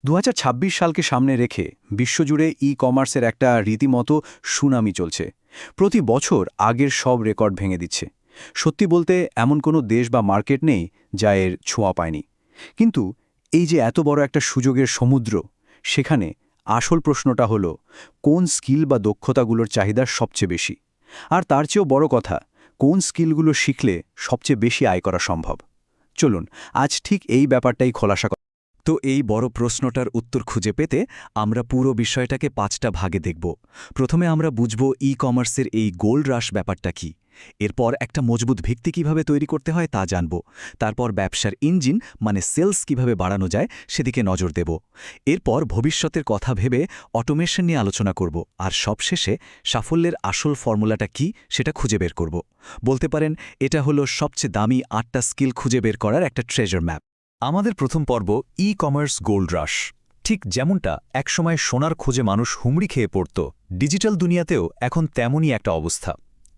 ২০২৬ সালকে সামনে রেখে বিশ্বজুড়ে ই-কমার্সের একটা রীতিমতো সুনামি চলছে। প্রতি বছর আগের সব রেকর্ড ভেঙে দিচ্ছে। সত্যি বলতে এমন কোনো দেশ বা মার্কেট নেই যা এর ছোঁয়া পায়নি। কিন্তু এই যে এত বড় একটা সুযোগের সমুদ্র, সেখানে আসল প্রশ্নটা হলো কোন স্কিল বা দক্ষতাগুলোর চাহিদা সবচেয়ে বেশি? আর তার চেয়েও বড় কথা, কোন স্কিলগুলো শিখলে সবচেয়ে বেশি আয় করা সম্ভব? চলুন আজ ঠিক এই ব্যাপারটাই খোলাসা। তো এই বড় প্রশ্নটার উত্তর খুঁজে পেতে আমরা পুরো বিষয়টাকে ৫টা ভাগে দেখব। প্রথমে আমরা বুঝব ই-কমার্সের এই গোল্ড রাশ ব্যাপারটা কি। এরপর একটা মজবুত ভিত্তি কিভাবে তৈরি করতে হয় তা জানব। তারপর ব্যবসার ইঞ্জিন মানে সেলস কিভাবে বাড়ানো যায় সেদিকে নজর দেব। এরপর ভবিষ্যতের কথা ভেবে অটোমেশন নিয়ে আলোচনা করব। আর সবশেষে সাফল্যের আসল ফর্মুলাটা কি সেটা খুঁজে বের করব। বলতে পারেন এটা হলো সবচেয়ে দামি ৮টা স্কিল খুঁজে বের করার একটা ট্রেজার ম্যাপ। আমাদের প্রথম পর্ব ই-কমার্স গোল্ড রাশ। ঠিক যেমনটা একসময় সোনার খোঁজে মানুষ হুমড়ি খেয়ে পড়ত, ডিজিটাল দুনিয়াতেও এখন তেমনই একটা অবস্থা।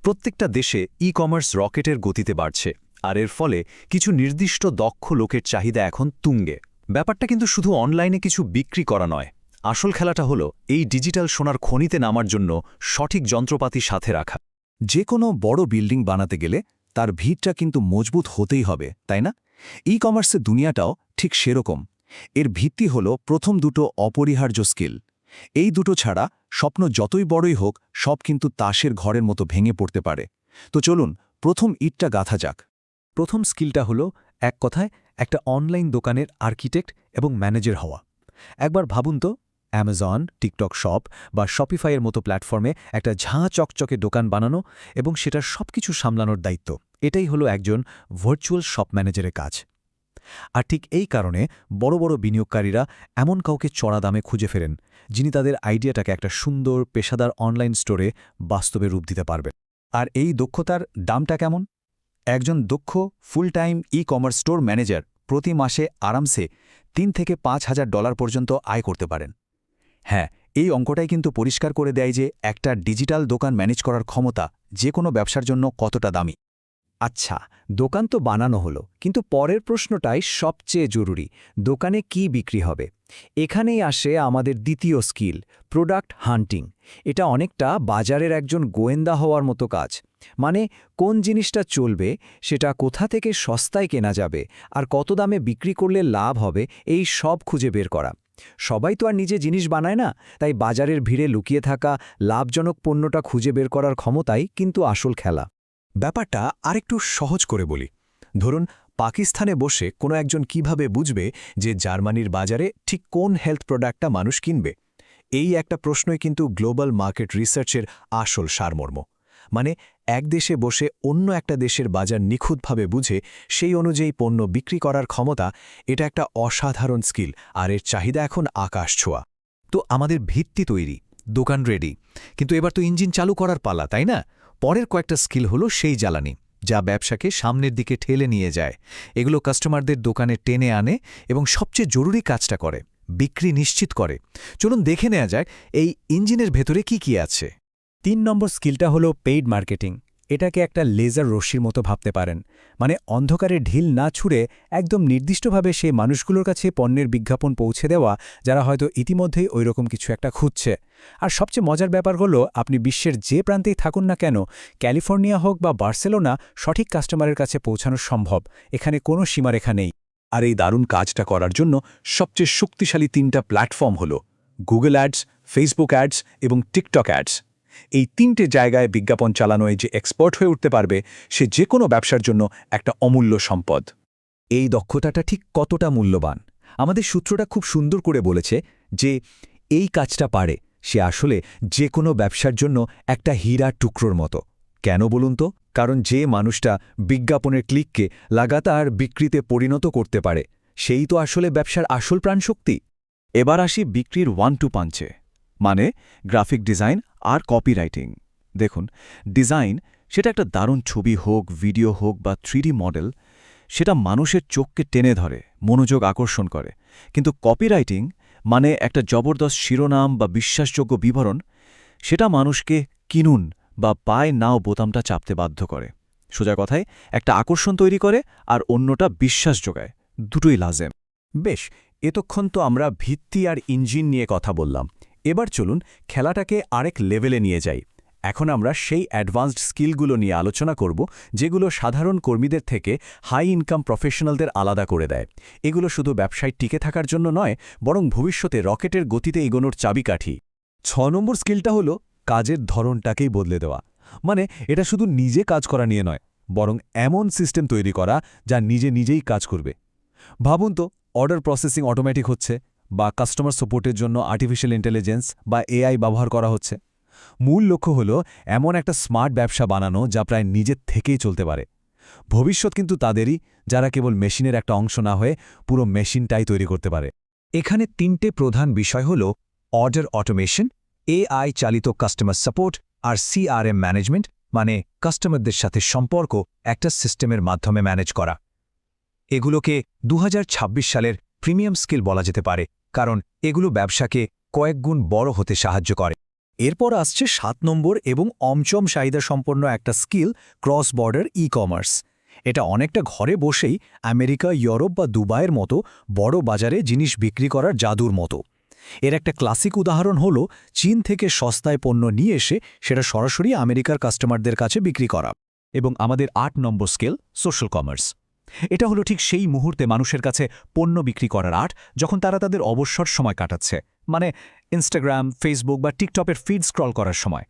প্রত্যেকটা দেশে ই-কমার্স রকেটের গতিতে বাড়ছে, আর এর ফলে কিছু নির্দিষ্ট দক্ষ লোকের চাহিদা এখন তুঙ্গে। ব্যাপারটা কিন্তু শুধু অনলাইনে কিছু বিক্রি করা নয়। আসল খেলাটা হলো এই ডিজিটাল সোনার খনিতে নামার জন্য সঠিক যন্ত্রপাতি সাথে রাখা। যে কোনো বড় বিল্ডিং বানাতে গেলে তার ভিতটা কিন্তু মজবুত হতেই হবে, তাই না? ই-কমার্সের দুনিয়াটাও ঠিক সেরকম। এর ভিত্তি হল প্রথম দুটো অপরিহার্য স্কিল। এই দুটো ছাড়া স্বপ্ন যতই বড়ই হোক, সব কিন্তু তাসের ঘরের মতো ভেঙে পড়তে পারে। তো চলুন প্রথম ইটটা গাঁথা যাক। প্রথম স্কিলটা হলো এক কথায় একটা অনলাইন দোকানের আর্কিটেক্ট এবং ম্যানেজার হওয়া। একবার ভাবুন তো, অ্যামাজন, টিকটক শপ বা শপিফাইয়ের মতো প্ল্যাটফর্মে একটা ঝাঁ চকচকে দোকান বানানো এবং সেটার সবকিছু সামলানোর দায়িত্ব, এটাই হলো একজন ভার্চুয়াল শপ ম্যানেজারের কাজ। আর ঠিক এই কারণে বড় বড় বিনিয়োগকারীরা এমন কাউকে চড়া দামে খুঁজে ফেরেন, যিনি তাদের আইডিয়াটাকে একটা সুন্দর পেশাদার অনলাইন স্টোরে বাস্তবে রূপ দিতে পারবেন। আর এই দক্ষতার দামটা কেমন? একজন দক্ষ full time e-commerce store manager প্রতি মাসে আরামসে $3,000 থেকে $5,000 পর্যন্ত আয় করতে পারেন। হ্যাঁ, এই অঙ্কটাই কিন্তু পরিষ্কার করে দেয় যে একটা ডিজিটাল দোকান ম্যানেজ করার ক্ষমতা যে কোনো ব্যবসার জন্য কতটা দামি। আচ্ছা, দোকান তো বানানো হলো, কিন্তু পরের প্রশ্নটাই সবচেয়ে জরুরি। দোকানে কি বিক্রি হবে? এখানেই আসে আমাদের দ্বিতীয় স্কিল, প্রোডাক্ট হান্টিং। এটা অনেকটা বাজারের একজন গোয়েন্দা হওয়ার মতো কাজ। মানে কোন জিনিসটা চলবে, সেটা কোথা থেকে সস্তায় কেনা যাবে, আর কত দামে বিক্রি করলে লাভ হবে, এই সব খুঁজে বের করা। সবাই তো আর নিজে জিনিস বানায় না, তাই বাজারের ভিড়ে লুকিয়ে থাকা লাভজনক পণ্যটা খুঁজে বের করার ক্ষমতাই কিন্তু আসল খেলা। ব্যাপারটা আরেকটু সহজ করে বলি। ধরুন পাকিস্তানে বসে কোনো একজন কিভাবে বুঝবে যে জার্মানির বাজারে ঠিক কোন হেলথ প্রোডাক্টটা মানুষ কিনবে? এই একটা প্রশ্নই কিন্তু গ্লোবাল মার্কেট রিসার্চের আসল সারমর্ম। মানে এক দেশে বসে অন্য একটা দেশের বাজার নিখুঁতভাবে বুঝে সেই অনুযায়ী পণ্য বিক্রি করার ক্ষমতা, এটা একটা অসাধারণ স্কিল, আর এর চাহিদা এখন আকাশ ছোঁয়া। তো আমাদের ভিত্তি তৈরি, দোকান রেডি, কিন্তু এবার তো ইঞ্জিন চালু করার পালা, তাই না? পরের কয়েকটা স্কিল হলো সেই জ্বালানি, যা ব্যবসাকে সামনের দিকে ঠেলে নিয়ে যায়। এগুলো কাস্টমারদের দোকানে টেনে আনে এবং সবচেয়ে জরুরি কাজটা করে, বিক্রি নিশ্চিত করে। চলুন দেখে নেওয়া যাক এই ইঞ্জিনের ভেতরে কি কি আছে। ৩ নম্বর স্কিলটা হলো পেইড মার্কেটিং। এটাকে একটা লেজার রশ্মির মতো ভাবতে পারেন। মানে অন্ধকারে ঢিল না ছুঁড়ে একদম নির্দিষ্টভাবে সেই মানুষগুলোর কাছে পণ্যের বিজ্ঞাপন পৌঁছে দেওয়া, যারা হয়তো ইতিমধ্যেই ওইরকম কিছু একটা খুঁজছে। আর সবচেয়ে মজার ব্যাপার হলো, আপনি বিশ্বের যে প্রান্তেই থাকুন না কেন, ক্যালিফোর্নিয়া হোক বা বার্সেলোনা, সঠিক কাস্টমারের কাছে পৌঁছানো সম্ভব। এখানে কোনো সীমারেখা নেই। আর এই দারুণ কাজটা করার জন্য সবচেয়ে শক্তিশালী 3টা প্ল্যাটফর্ম হল গুগল অ্যাডস, ফেসবুক অ্যাডস এবং টিকটক অ্যাডস। এই 3টে জায়গায় বিজ্ঞাপন চালানোয় যে এক্সপার্ট হয়ে উঠতে পারবে, সে যে কোনো ব্যবসার জন্য একটা অমূল্য সম্পদ। এই দক্ষতাটা ঠিক কতটা মূল্যবান? আমাদের সূত্রটা খুব সুন্দর করে বলেছে যে এই কাজটা পারে সে আসলে যে কোনো ব্যবসার জন্য একটা হীরা টুকরোর মতো। কেন বলুন তো? কারণ যে মানুষটা বিজ্ঞাপনের ক্লিককে লাগাতার বিক্রিতে পরিণত করতে পারে, সেই তো আসলে ব্যবসার আসল প্রাণশক্তি। এবার আসি বিক্রির 1-2 পাঞ্চে, মানে গ্রাফিক ডিজাইন আর কপিরাইটিং। দেখুন, ডিজাইন সেটা একটা দারুণ ছবি হোক, ভিডিও হোক বা 3D মডেল, সেটা মানুষের চোখকে টেনে ধরে, মনোযোগ আকর্ষণ করে। কিন্তু কপিরাইটিং মানে একটা জবরদস্ত শিরোনাম বা বিশ্বাসযোগ্য বিবরণ, সেটা মানুষকে কিনুন বা বাই নাও বোতামটা চাপতে বাধ্য করে। সোজা কথায় একটা আকর্ষণ তৈরি করে আর অন্যটা বিশ্বাস যোগায়। দুটোই লাজেম। বেশ, এতক্ষণ তো আমরা ভিত্তি আর ইঞ্জিন নিয়ে কথা বললাম। এবার চলুন খেলাটাকে আরেক লেভেলে নিয়ে যাই। এখন আমরা সেই অ্যাডভান্সড স্কিলগুলো নিয়ে আলোচনা করব যেগুলো সাধারণ কর্মীদের থেকে হাই ইনকাম প্রফেশনালদের আলাদা করে দেয়। এগুলো শুধু ব্যবসায় টিকে থাকার জন্য নয়, বরং ভবিষ্যতে রকেটের গতিতে এগোনোর চাবিকাঠি। 6 নম্বর স্কিলটা হলো কাজের ধরনটাকেই বদলে দেওয়া। মানে এটা শুধু নিজে কাজ করা নিয়ে নয়, বরং এমন সিস্টেম তৈরি করা যা নিজেই কাজ করবে। ভাবুন তো, অর্ডার প্রসেসিং অটোমেটিক হচ্ছে, বা কাস্টমার সাপোর্টের জন্য আর্টিফিশিয়াল ইন্টেলিজেন্স বা এআই ব্যবহার করা হচ্ছে। মূল লক্ষ্য হলো এমন একটা স্মার্ট ব্যবসা বানানো যা প্রায় নিজের থেকেই চলতে পারে। ভবিষ্যৎ কিন্তু তাদেরই, যারা কেবল মেশিনের একটা অংশ না হয়ে পুরো মেশিনটাই তৈরি করতে পারে। এখানে 3টে প্রধান বিষয় হল অর্ডার অটোমেশন, এআই চালিত কাস্টমার সাপোর্ট আর সিআরএম ম্যানেজমেন্ট, মানে কাস্টমারদের সাথে সম্পর্ক একটা সিস্টেমের মাধ্যমে ম্যানেজ করা। এগুলোকে 2026 সালের প্রিমিয়াম স্কিল বলা যেতে পারে, কারণ এগুলো ব্যবসাকে কয়েকগুণ বড় হতে সাহায্য করে। এরপর আসছে 7 নম্বর এবং অমচম চাহিদা সম্পন্ন একটা skill, cross border e commerce. এটা অনেকটা ঘরে বসেই আমেরিকা, ইউরোপ বা দুবাইয়ের মতো বড় বাজারে জিনিস বিক্রি করার জাদুর মতো। এর একটা ক্লাসিক উদাহরণ হল চীন থেকে সস্তায় পণ্য নিয়ে এসে সেটা সরাসরি আমেরিকার কাস্টমারদের কাছে বিক্রি করা। এবং আমাদের 8 নম্বর স্কিল, সোশ্যাল কমার্স। এটা হলো ঠিক সেই মুহূর্তে মানুষের কাছে পণ্য বিক্রি করার আর্ট যখন তারা তাদের অবসর সময় কাটাচ্ছে, মানে ইনস্টাগ্রাম, ফেসবুক বা টিকটকের ফিড স্ক্রল করার সময়।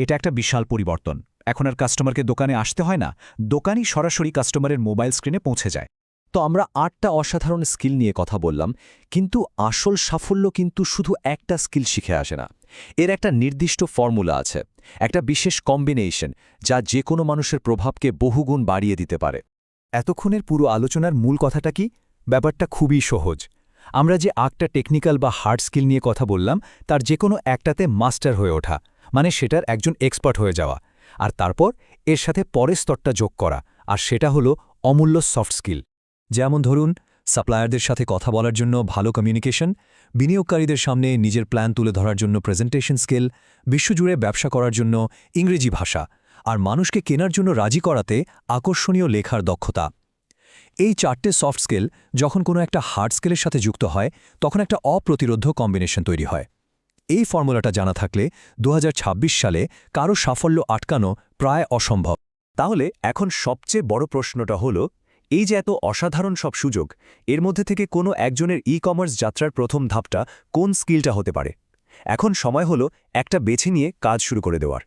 এটা একটা বিশাল পরিবর্তন। এখন আর কাস্টমারকে দোকানে আসতে হয় না, দোকানই সরাসরি কাস্টমারের মোবাইল স্ক্রিনে পৌঁছে যায়। তো আমরা 8টা অসাধারণ স্কিল নিয়ে কথা বললাম, কিন্তু আসল সাফল্য কিন্তু শুধু একটা স্কিল শিখে আসে না। এর একটা নির্দিষ্ট ফর্মুলা আছে, একটা বিশেষ কম্বিনেশন যা যে কোনো মানুষের প্রভাবকে বহুগুণ বাড়িয়ে দিতে পারে। এতক্ষণের পুরো আলোচনার মূল কথাটা কি? ব্যাপারটা খুবই সহজ। আমরা যে 8টা টেকনিক্যাল বা হার্ড স্কিল নিয়ে কথা বললাম, তার যে কোনো একটাতে মাস্টার হয়ে ওঠা, মানে সেটার একজন এক্সপার্ট হয়ে যাওয়া, আর তারপর এর সাথে পরের স্তরটা যোগ করা, আর সেটা হলো অমূল্য সফট স্কিল। যেমন ধরুন, সাপ্লায়ারদের সাথে কথা বলার জন্য ভালো কমিউনিকেশন, বিনিয়োগকারীদের সামনে নিজের প্ল্যান তুলে ধরার জন্য প্রেজেন্টেশন স্কিল, বিশ্বজুড়ে ব্যবসা করার জন্য ইংরেজি ভাষা, আর মানুষকে কেনার জন্য রাজি করাতে আকর্ষণীয় লেখার দক্ষতা। এই 4টে সফট স্কিল যখন কোনো একটা হার্ড স্কিলের সাথে যুক্ত হয়, তখন একটা অপ্রতিরোধ্য কম্বিনেশন তৈরি হয়। এই ফর্মুলাটা জানা থাকলে 2026 সালে কারো সাফল্য আটকানো প্রায় অসম্ভব। তাহলে এখন সবচেয়ে বড় প্রশ্নটা হলো, এই যে এত অসাধারণ সব সুযোগ, এর মধ্যে থেকে কোনো একজনের ই কমার্স যাত্রার প্রথম ধাপটা কোন স্কিলটা হতে পারে? এখন সময় হলো একটা বেছে নিয়ে কাজ শুরু করে দেওয়ার।